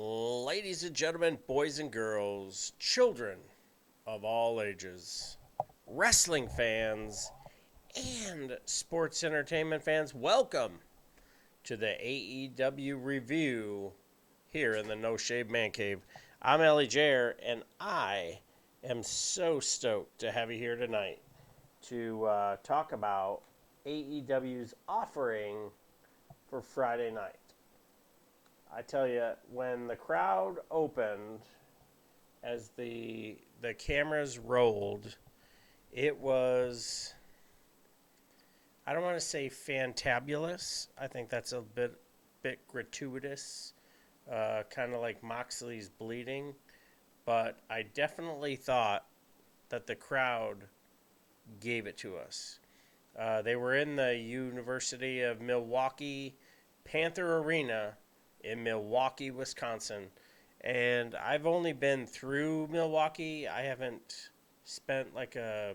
Ladies and gentlemen, boys and girls, children of all ages, wrestling fans, and sports entertainment fans, welcome to the AEW review here in the No Shave Man Cave. I'm ElliJare, and I am so stoked to have you here tonight to talk about AEW's offering for Friday night. I tell you, when the crowd opened, as the cameras rolled, it was, I don't want to say fantabulous. I think that's a bit gratuitous, kind of like Moxley's bleeding. But I definitely thought that the crowd gave it to us. They were in the University of Milwaukee Panther Arena in Milwaukee, Wisconsin. And I've only been through Milwaukee. I haven't spent like a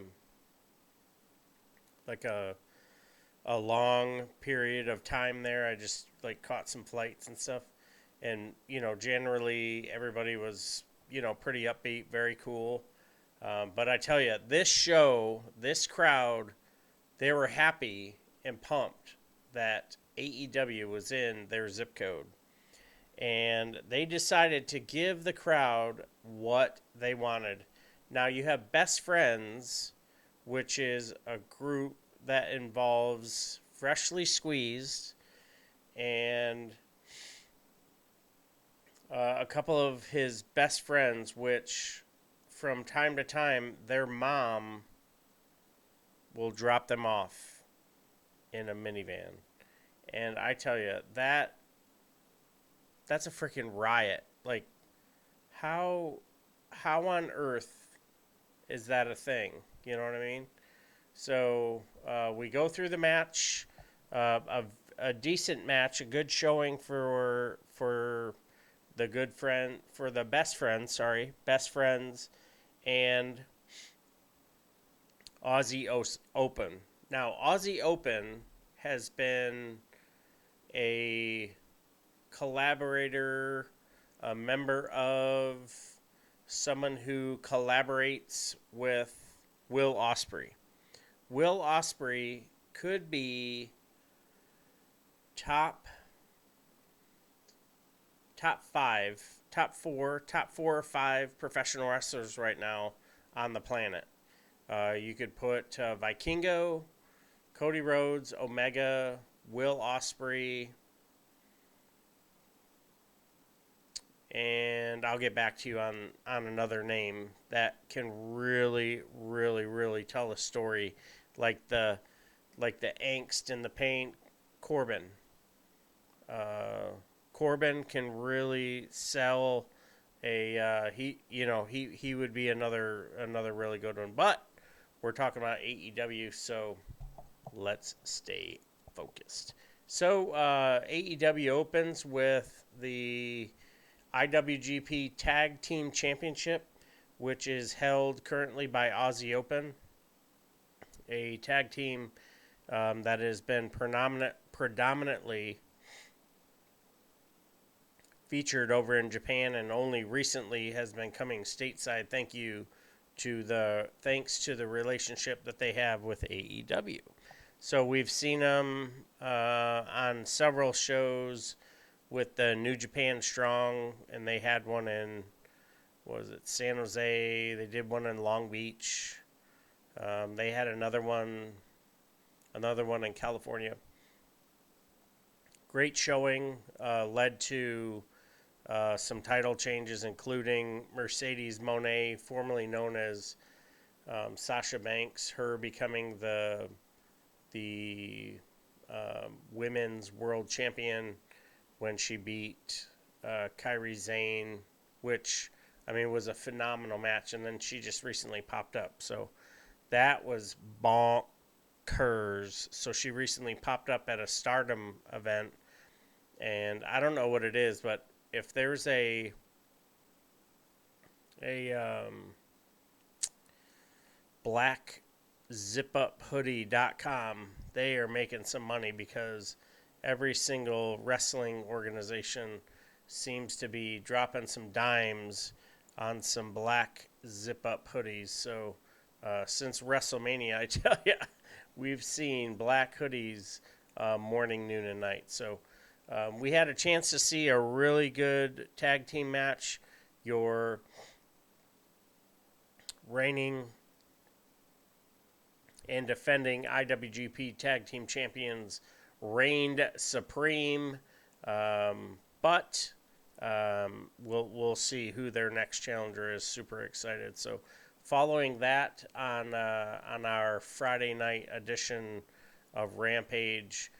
long period of time there. I just like caught some flights and stuff. And generally everybody was pretty upbeat, very cool. But I tell you, this show, this crowd, they were happy and pumped that AEW was in their zip code. And they decided to give the crowd what they wanted. Now you have Best Friends, which is a group that involves Freshly Squeezed and a couple of his best friends, which from time to time their mom will drop them off in a minivan. And I tell you, that's a freaking riot. Like, how on earth is that a thing? You know what I mean? So we go through the match, a decent match, a good showing for the best friends, and Aussie Open. Now, Aussie Open has been a collaborator, a member of, someone who collaborates with Will Ospreay. Will Ospreay could be top four or five professional wrestlers right now on the planet. You could put Vikingo, Cody Rhodes, Omega, Will Ospreay, and I'll get back to you on another name that can really, really, really tell a story, like the angst and the pain. Corbin. Corbin can really sell a he would be another really good one. But we're talking about AEW, so let's stay focused. So AEW opens with the IWGP Tag Team Championship, which is held currently by Aussie Open, a tag team that has been predominantly featured over in Japan and only recently has been coming stateside. Thanks to the relationship that they have with AEW. So we've seen them on several shows with the New Japan Strong, and they had one in, San Jose. They did one in Long Beach. They had another one in California. Great showing, led to some title changes, including Mercedes Moné, formerly known as Sasha Banks, her becoming the women's world champion when she beat Kairi Sane, which, was a phenomenal match. And then she just recently popped up. So that was bonkers. So she recently popped up at a Stardom event. And I don't know what it is, but if there's a blackzipuphoodie.com, they are making some money because every single wrestling organization seems to be dropping some dimes on some black zip-up hoodies. So since WrestleMania, I tell you, we've seen black hoodies morning, noon, and night. So we had a chance to see a really good tag team match. Your reigning and defending IWGP Tag Team Champions reigned supreme, but we'll see who their next challenger is. Super excited. So, following that on our Friday night edition of Rampage,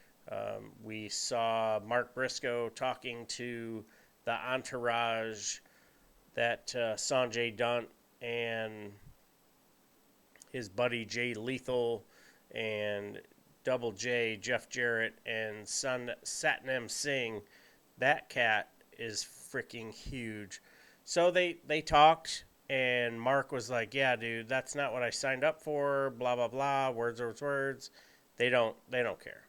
we saw Mark Briscoe talking to the entourage that Sanjay Dutt and his buddy Jay Lethal and Double J, Jeff Jarrett, and Satnam Singh. That cat is freaking huge. So they talked, and Mark was like, "Yeah, dude, that's not what I signed up for. Blah blah blah. Words. They don't care."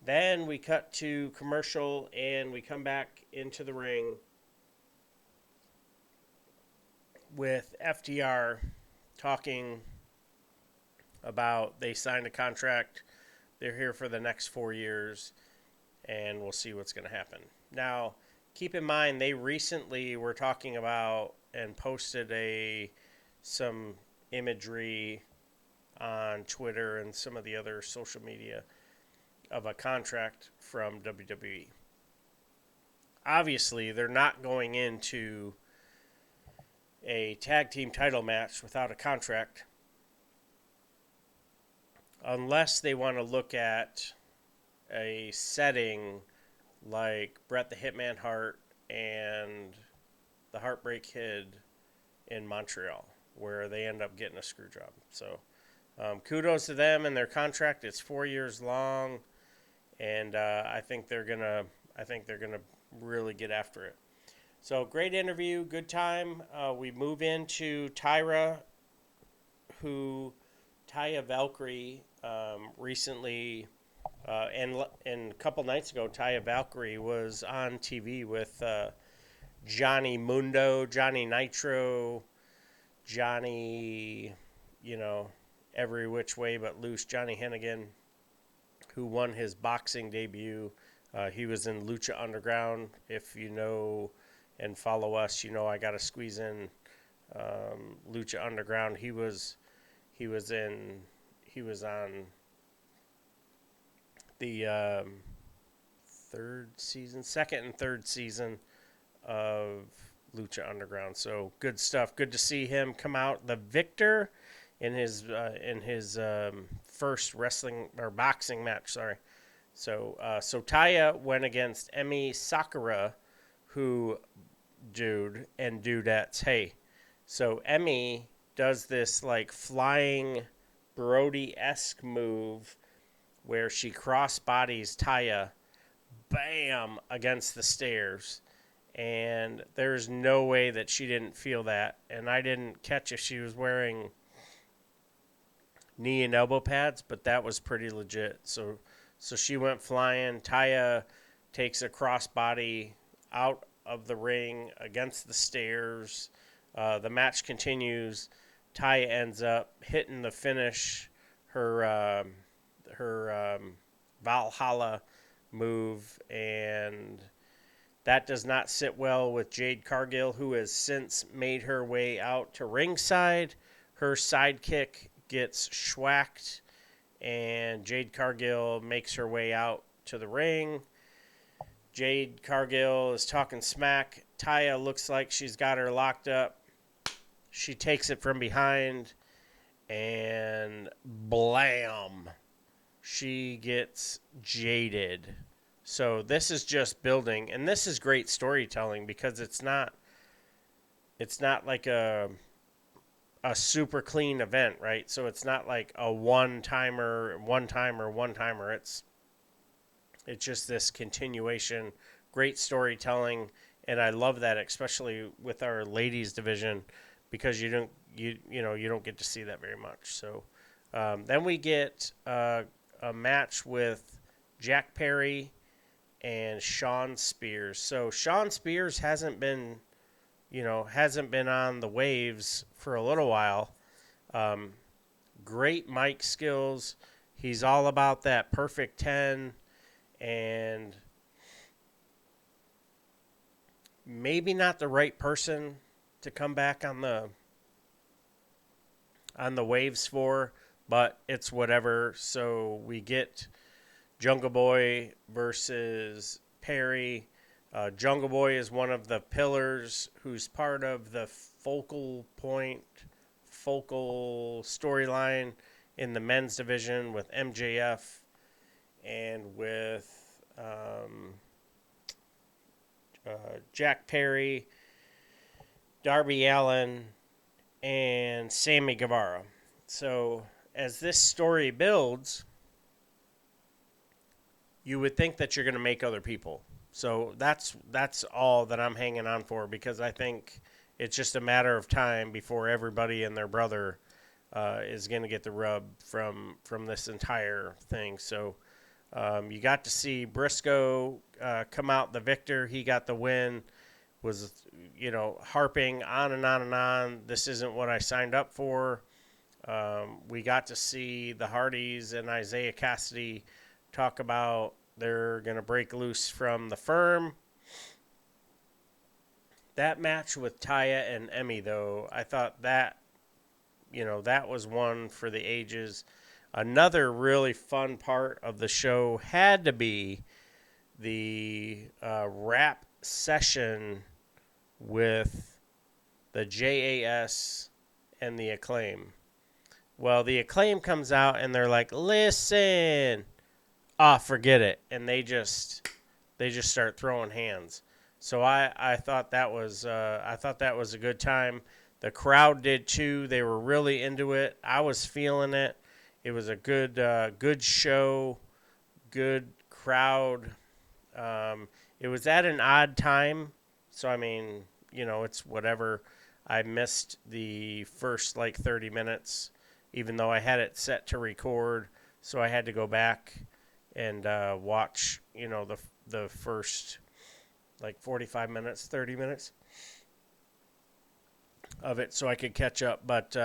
Then we cut to commercial, and we come back into the ring with FTR talking about they signed a contract. They're here for the next 4 years, and we'll see what's going to happen. Now, keep in mind, they recently were talking about and posted some imagery on Twitter and some of the other social media of a contract from WWE. Obviously, they're not going into a tag team title match without a contract, unless they want to look at a setting like Bret the Hitman Hart and the Heartbreak Kid in Montreal, where they end up getting a screw job. So kudos to them and their contract. It's 4 years long, and I think they're gonna really get after it. So great interview, good time. We move into Taya Valkrie recently, and a couple nights ago, Taya Valkrie was on TV with Johnny Mundo, Johnny Nitro, Johnny, every which way but loose, Johnny Hennigan, who won his boxing debut. He was in Lucha Underground. If you know and follow us, I got to squeeze in Lucha Underground. He was on the second and third season of Lucha Underground. So good stuff. Good to see him come out the victor in his first wrestling or boxing match. Sorry. So Taya went against Emi Sakura, who dudettes. Hey, so Emi does this like flying Brody-esque move where she cross bodies Taya, bam, against the stairs. And there's no way that she didn't feel that. And I didn't catch if she was wearing knee and elbow pads, but that was pretty legit. So she went flying. Taya takes a crossbody out of the ring against the stairs. The match continues. Taya ends up hitting the finish, her Valhalla move, and that does not sit well with Jade Cargill, who has since made her way out to ringside. Her sidekick gets schwacked, and Jade Cargill makes her way out to the ring. Jade Cargill is talking smack. Taya looks like she's got her locked up. She takes it from behind, and blam, she gets jaded. So this is just building, and this is great storytelling because it's not like a super clean event, right? So it's not like a one-timer. It's just this continuation, great storytelling, and I love that, especially with our ladies division, because you don't get to see that very much. So then we get a match with Jack Perry and Shawn Spears. So Shawn Spears hasn't been on the waves for a little while. Great mic skills. He's all about that perfect 10, and maybe not the right person to come back on the waves for, but it's whatever. So we get Jungle Boy versus Perry. Jungle Boy is one of the pillars who's part of the focal storyline in the men's division with MJF and with Jack Perry, Darby Allin, and Sammy Guevara. So as this story builds, you would think that you're going to make other people. So that's all that I'm hanging on for, because I think it's just a matter of time before everybody and their brother is going to get the rub from this entire thing. So you got to see Briscoe come out the victor. He got the win. Was harping on and on and on. This isn't what I signed up for. We got to see the Hardys and Isaiah Cassidy talk about they're going to break loose from the firm. That match with Taya and Emmy, though, I thought that was one for the ages. Another really fun part of the show had to be the rap session with the JAS and the Acclaim. Well, the Acclaim comes out and they're like, listen, forget it. And they just start throwing hands. So I thought that was a good time. The crowd did too. They were really into it. I was feeling it. It was a good show, good crowd. It was at an odd time, so I mean, it's whatever. I missed the first 30 minutes, even though I had it set to record, so I had to go back and watch, the first 45 minutes, 30 minutes of it, so I could catch up. But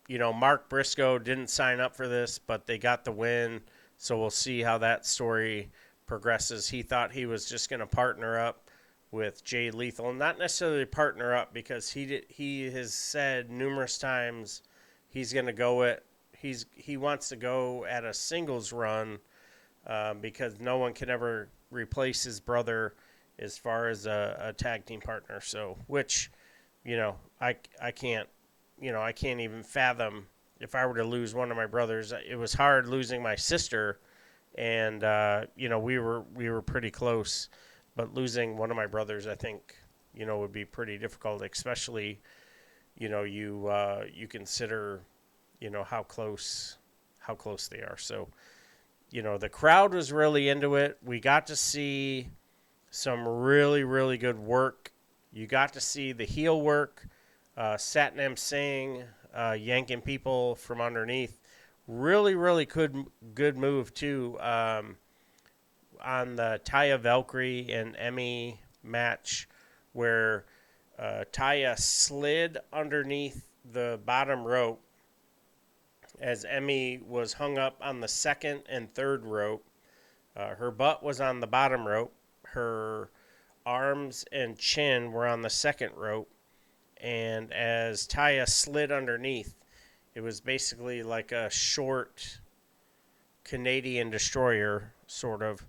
Mark Briscoe didn't sign up for this, but they got the win, so we'll see how that story progresses. He thought he was just going to partner up with Jay Lethal, not necessarily partner up, because he has said numerous times he's going to go he wants to go at a singles run because no one can ever replace his brother as far as a tag team partner. So, which, I can't even fathom if I were to lose one of my brothers. It was hard losing my sister, and we were pretty close, but losing one of my brothers, I think, would be pretty difficult, especially you consider how close they are. So the crowd was really into it. We got to see some really, really good work. You got to see the heel work, Satnam Singh yanking people from underneath. Really, really good move, too, on the Taya Valkrie and Emmy match, where Taya slid underneath the bottom rope as Emmy was hung up on the second and third rope. Her butt was on the bottom rope. Her arms and chin were on the second rope. And as Taya slid underneath, it was basically like a short Canadian destroyer, sort of,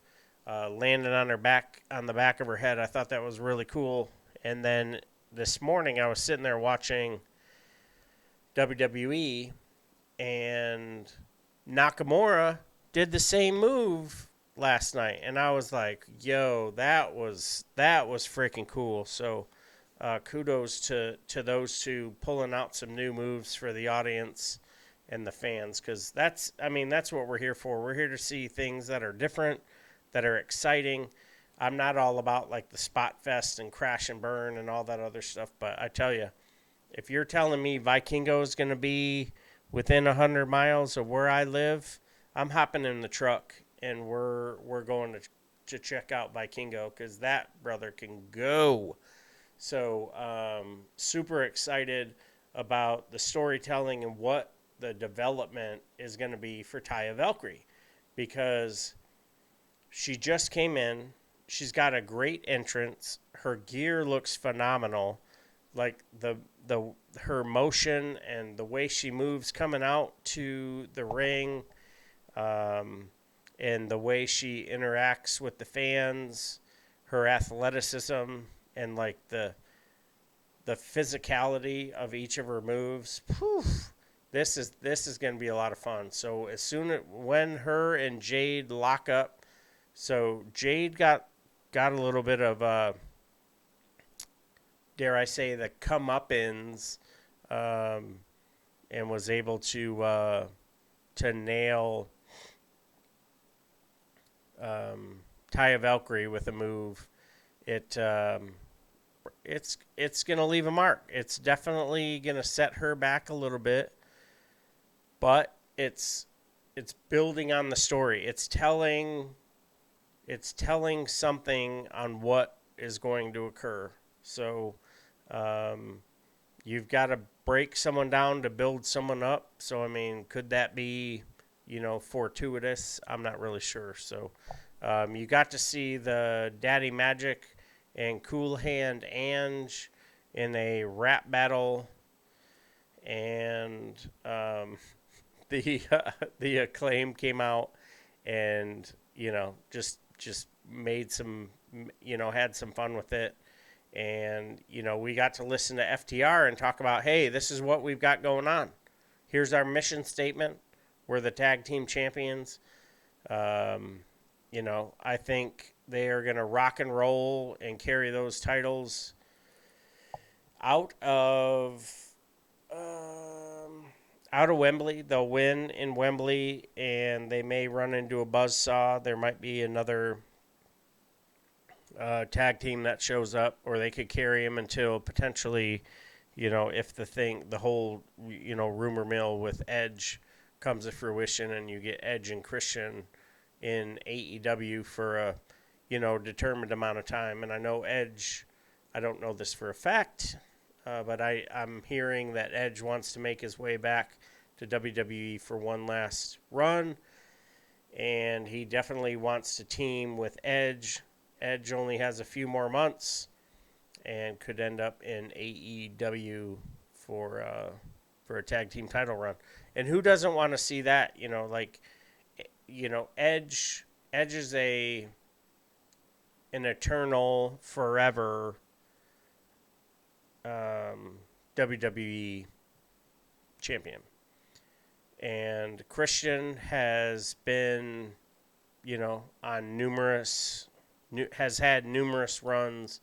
landed on the back of her head. I thought that was really cool. And then this morning I was sitting there watching WWE, and Nakamura did the same move last night, and I was like, yo, that was freaking cool. So kudos to those two pulling out some new moves for the audience and the fans, because that's what we're here for. We're here to see things that are different, that are exciting. I'm not all about the spot fest and crash and burn and all that other stuff, but I tell you, if you're telling me Vikingo is going to be within 100 miles of where I live, I'm hopping in the truck and we're going to check out Vikingo because that brother can go. So super excited about the storytelling and what the development is going to be for Taya Valkrie because she just came in. She's got a great entrance. Her gear looks phenomenal. Like the her motion and the way she moves coming out to the ring, and the way she interacts with the fans, her athleticism, and like the physicality of each of her moves. Whew, this is going to be a lot of fun. So when her and Jade lock up, so Jade got a little bit of dare I say the comeuppance, and was able to nail Taya Valkyrie with a move. It's going to leave a mark. It's definitely going to set her back a little bit, but it's building on the story. It's telling something on what is going to occur. So you've got to break someone down to build someone up. So I mean, could that be fortuitous? I'm not really sure. So you got to see the Daddy Magic and Cool Hand Ange in a rap battle, and the Acclaim came out and just made some had some fun with it, and we got to listen to FTR and talk about, hey, this is what we've got going on. Here's our mission statement. We're the tag team champions. I think they are going to rock and roll and carry those titles out of Wembley. They'll win in Wembley, and they may run into a buzzsaw. There might be another tag team that shows up, or they could carry him until potentially, if the whole rumor mill with Edge comes to fruition, and you get Edge and Christian in AEW for a determined amount of time. And I know Edge, I don't know this for a fact, but I'm hearing that Edge wants to make his way back to WWE for one last run, and he definitely wants to team with Edge. Edge only has a few more months and could end up in AEW for a tag team title run. And who doesn't want to see that? Edge is an eternal, forever WWE champion. And Christian has been, has had numerous runs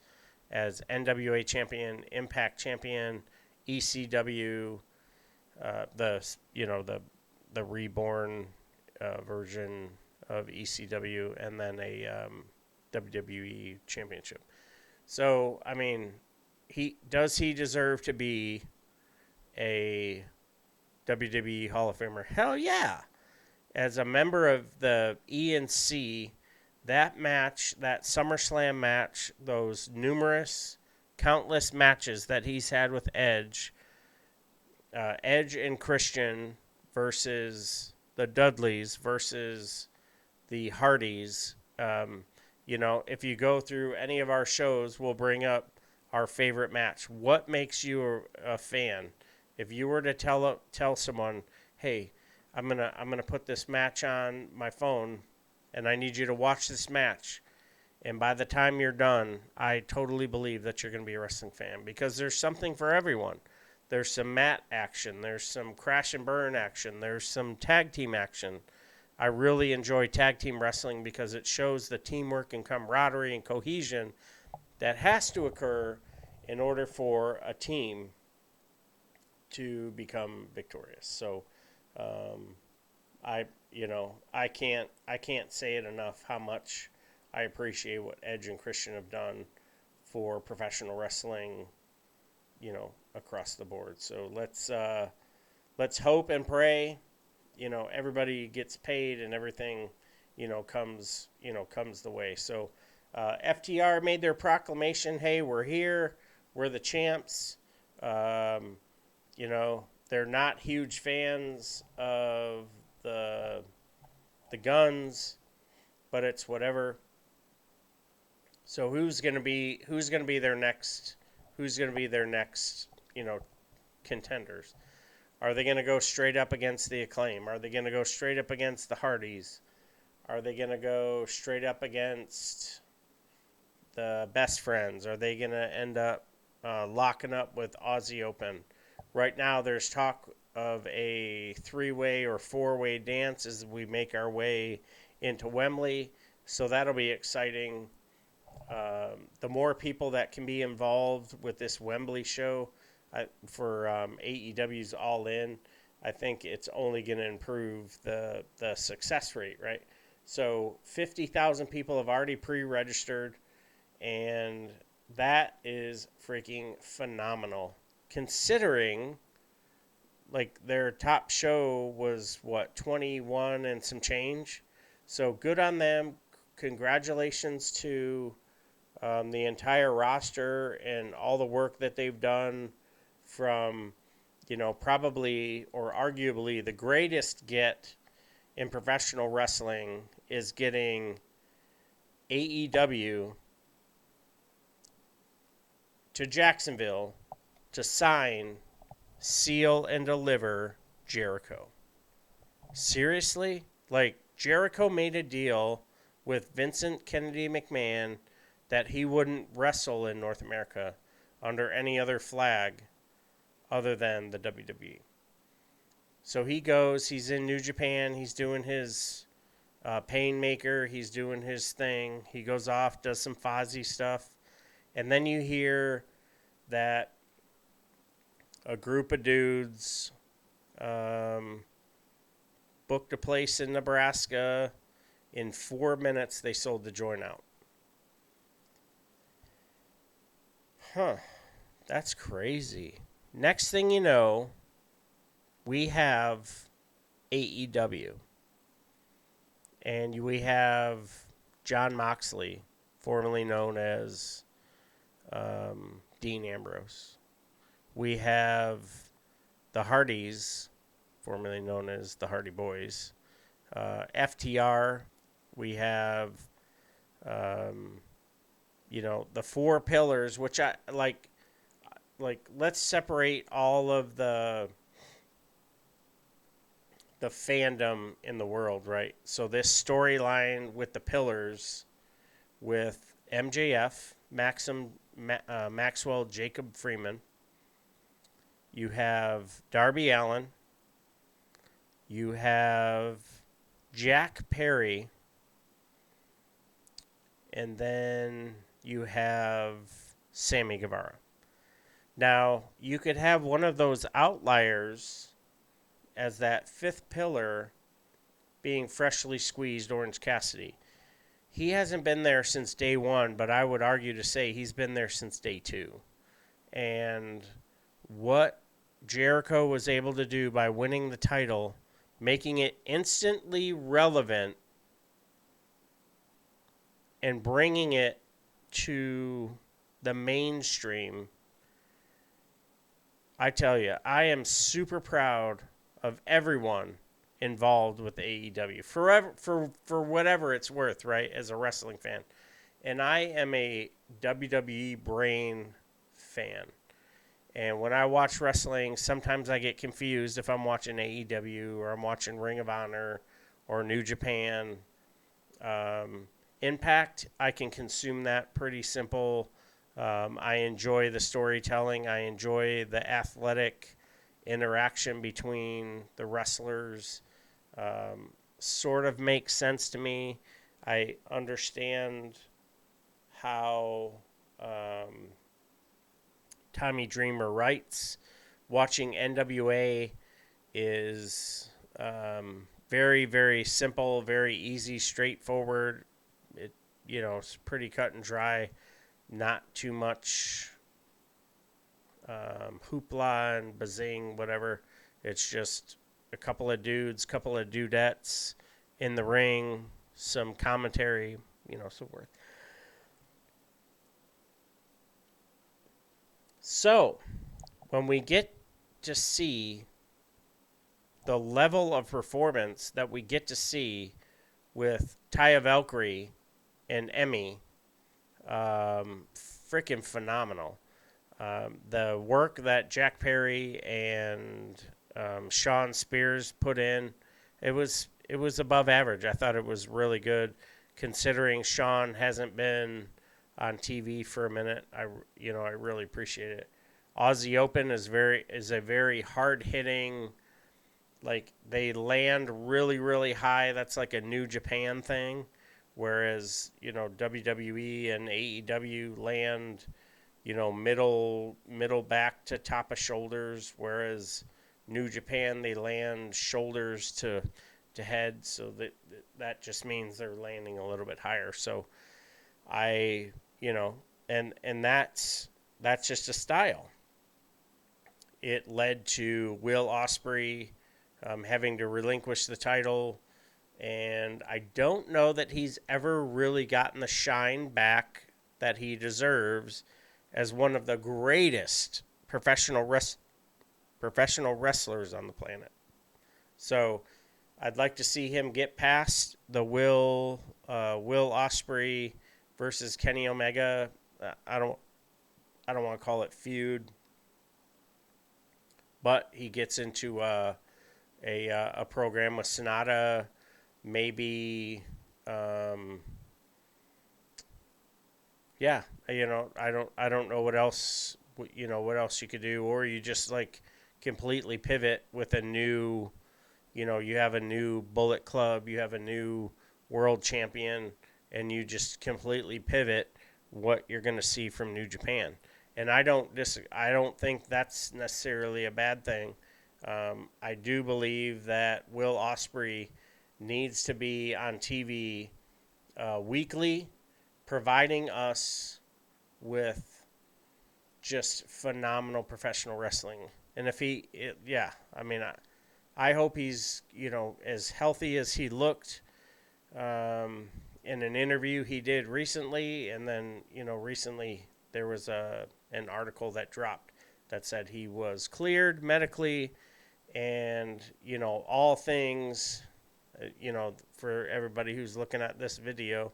as NWA champion, Impact champion, ECW, the reborn version of ECW, and then a WWE championship. So, I mean, he deserve to be a WWE Hall of Famer? Hell yeah. As a member of the ENC, that match, that SummerSlam match, those countless matches that he's had with Edge, Edge and Christian versus the Dudleys versus the Hardys. If you go through any of our shows, we'll bring up our favorite match. What makes you a fan? If you were to tell someone, hey, I'm gonna put this match on my phone, and I need you to watch this match, and by the time you're done, I totally believe that you're gonna be a wrestling fan, because there's something for everyone. There's some mat action, there's some crash and burn action, there's some tag team action. I really enjoy tag team wrestling because it shows the teamwork and camaraderie and cohesion that has to occur in order for a team to become victorious. So, I can't say it enough how much I appreciate what Edge and Christian have done for professional wrestling, across the board. So let's hope and pray, everybody gets paid and everything, comes the way. So FTR made their proclamation. Hey, we're here. We're the champs. They're not huge fans of the Guns, but it's whatever. So who's gonna be their next contenders? Are they gonna go straight up against the Acclaim? Are they gonna go straight up against the Hardys? Are they gonna go straight up against the Best Friends? Are they gonna end up locking up with Aussie Open? Right now, there's talk of a 3-way or 4-way dance as we make our way into Wembley. So that'll be exciting. The more people that can be involved with this Wembley show for AEW's All In, I think it's only going to improve the success rate, right? So 50,000 people have already pre-registered, and that is freaking phenomenal. Considering, like, their top show was, 21 and some change? So good on them. Congratulations to the entire roster and all the work that they've done from, probably or arguably the greatest get in professional wrestling is getting AEW to Jacksonville to sign, seal, and deliver Jericho. Seriously? Like, Jericho made a deal with Vincent Kennedy McMahon that he wouldn't wrestle in North America under any other flag other than the WWE. So he goes, he's in New Japan, he's doing his Painmaker, he's doing his thing. He goes off, does some Fozzy stuff, and then you hear that a group of dudes booked a place in Nebraska. In 4 minutes, they sold the joint out. Huh. That's crazy. Next thing you know, we have AEW. And we have Jon Moxley, formerly known as Dean Ambrose. We have the Hardys, formerly known as the Hardy Boys. FTR. We have, the 4 pillars, which I like. Let's separate all of the fandom in the world, right? So this storyline with the pillars, with MJF, Maxwell Jacob Freeman. You have Darby Allin. You have Jack Perry. And then you have Sammy Guevara. Now, you could have one of those outliers as that 5th pillar being freshly squeezed Orange Cassidy. He hasn't been there since day 1, but I would argue to say he's been there since day 2. And what Jericho was able to do by winning the title, making it instantly relevant and bringing it to the mainstream, I tell you, I am super proud of everyone involved with AEW for whatever it's worth, right, as a wrestling fan. And I am a WWE brain fan. And when I watch wrestling, sometimes I get confused if I'm watching AEW or I'm watching Ring of Honor or New Japan. Impact, I can consume that pretty simple. I enjoy the storytelling. I enjoy the athletic interaction between the wrestlers. Sort of makes sense to me. I understand how Tommy Dreamer writes. Watching NWA is very, very simple, very easy, straightforward. It's pretty cut and dry. Not too much hoopla and bazing, whatever. It's just a couple of dudes, couple of dudettes in the ring, some commentary, so forth. So, when we get to see the level of performance that we get to see with Taya Valkrie and Emmy, freaking phenomenal. The work that Jack Perry and Shawn Spears put in, it was above average. I thought it was really good, considering Shawn hasn't been on TV for a minute. I really appreciate it. Aussie Open is a very hard hitting. Like, they land really, really high. That's like a New Japan thing. Whereas, WWE and AEW land, middle back to top of shoulders. Whereas New Japan, they land shoulders to head. So that just means they're landing a little bit higher. So and that's just a style. It led to Will Ospreay having to relinquish the title, and I don't know that he's ever really gotten the shine back that he deserves as one of the greatest professional wrestlers on the planet. So I'd like to see him get past the Will Ospreay versus Kenny Omega. I don't want to call it feud, but he gets into a program with Sonata, maybe. I don't know what else you could do, or you just like completely pivot with a new, you have a new Bullet Club, you have a new world champion, and you just completely pivot what you're going to see from New Japan. And I don't think that's necessarily a bad thing. I do believe that Will Ospreay needs to be on TV weekly, providing us with just phenomenal professional wrestling. And if I hope he's, as healthy as he looked in an interview he did recently. And then, recently there was an article that dropped that said he was cleared medically, and, all things, for everybody who's looking at this video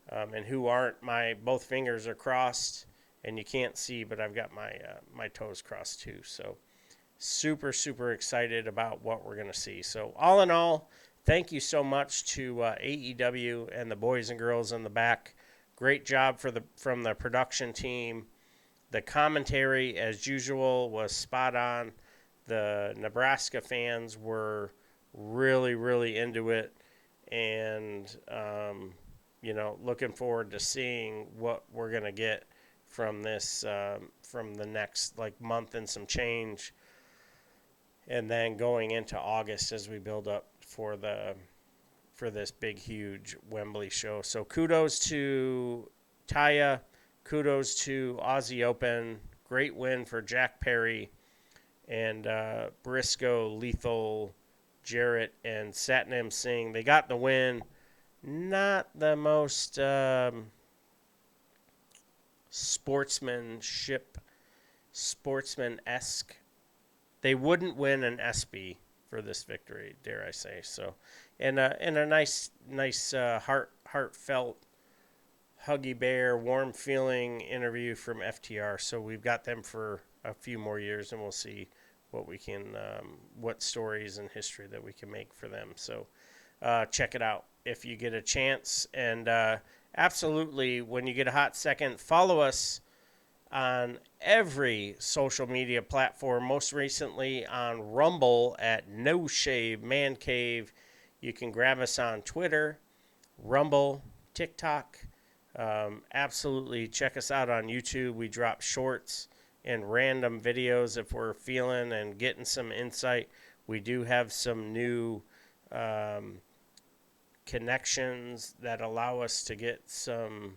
and who aren't, both fingers are crossed, and you can't see, but I've got my toes crossed too. So super, super excited about what we're going to see. So all in all, thank you so much to AEW and the boys and girls in the back. Great job from the production team. The commentary, as usual, was spot on. The Nebraska fans were really, really into it, and looking forward to seeing what we're going to get from this, from the next month and some change, and then going into August as we build up for this big, huge Wembley show. So kudos to Taya, kudos to Aussie Open. Great win for Jack Perry and Briscoe, Lethal, Jarrett, and Satnam Singh. They got the win. Not the most sportsman-esque. They wouldn't win an ESPY for this victory, dare I say. So, and a nice heartfelt, huggy bear, warm feeling interview from FTR. So we've got them for a few more years, and we'll see what we can, what stories and history that we can make for them. So check it out if you get a chance. And absolutely, when you get a hot second, follow us on every social media platform, most recently on Rumble at No Shave Man Cave. You can grab us on Twitter, Rumble, TikTok. Absolutely check us out on YouTube. We drop shorts and random videos if we're feeling and getting some insight. We do have some new connections that allow us to get some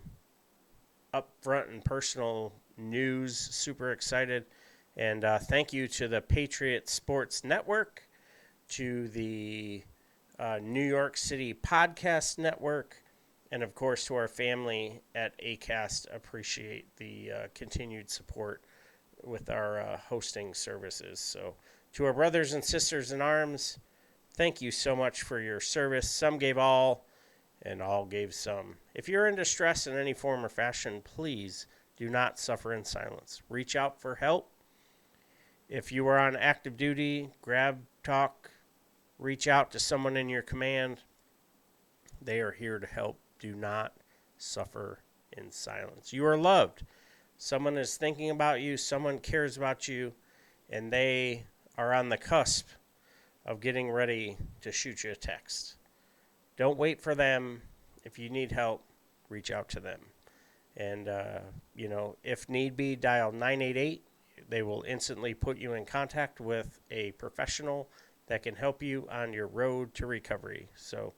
upfront and personal news. Super excited. And thank you to the Patriot Sports Network, to the New York City Podcast Network, and of course to our family at Acast. Appreciate the continued support with our hosting services. So, to our brothers and sisters in arms, thank you so much for your service. Some gave all, and all gave some. If you're in distress in any form or fashion, please do not suffer in silence. Reach out for help. If you are on active duty, grab, talk, reach out to someone in your command. They are here to help. Do not suffer in silence. You are loved. Someone is thinking about you. Someone cares about you. And they are on the cusp of getting ready to shoot you a text. Don't wait for them. If you need help, reach out to them. And, if need be, dial 988. They will instantly put you in contact with a professional that can help you on your road to recovery. So,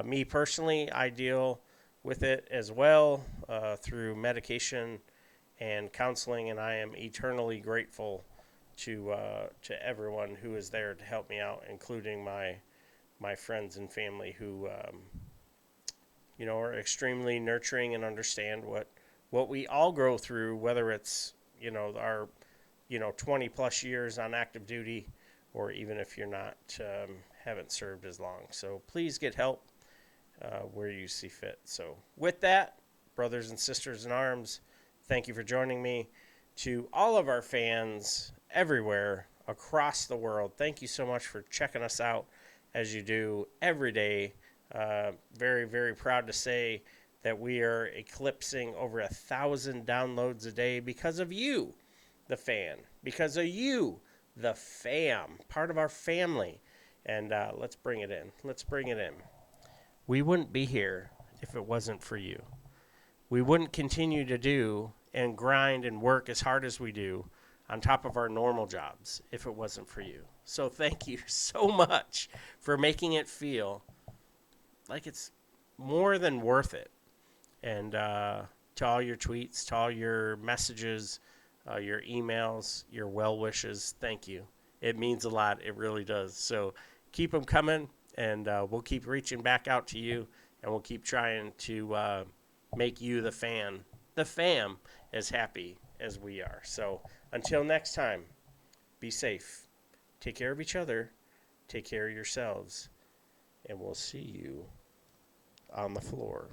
me personally, I deal with it as well through medication and counseling, and I am eternally grateful to everyone who is there to help me out, including my friends and family who are extremely nurturing and understand what we all go through, whether it's our 20 plus years on active duty, or even if you're not haven't served as long. So please get help where you see fit. So with that, brothers and sisters in arms, thank you for joining me. To all of our fans everywhere across the world, thank you so much for checking us out as you do every day. Very, very proud to say that we are eclipsing over 1,000 downloads a day because of you, the fan, because of you, the fam, part of our family. And let's bring it in. Let's bring it in. We wouldn't be here if it wasn't for you. We wouldn't continue to do and grind and work as hard as we do on top of our normal jobs if it wasn't for you. So thank you so much for making it feel like it's more than worth it. And to all your tweets, to all your messages, your emails, your well wishes, thank you. It means a lot. It really does. So keep them coming, and we'll keep reaching back out to you, and we'll keep trying to make you, the fam, as happy as we are. So until next time, be safe. Take care of each other. Take care of yourselves. And we'll see you on the floor.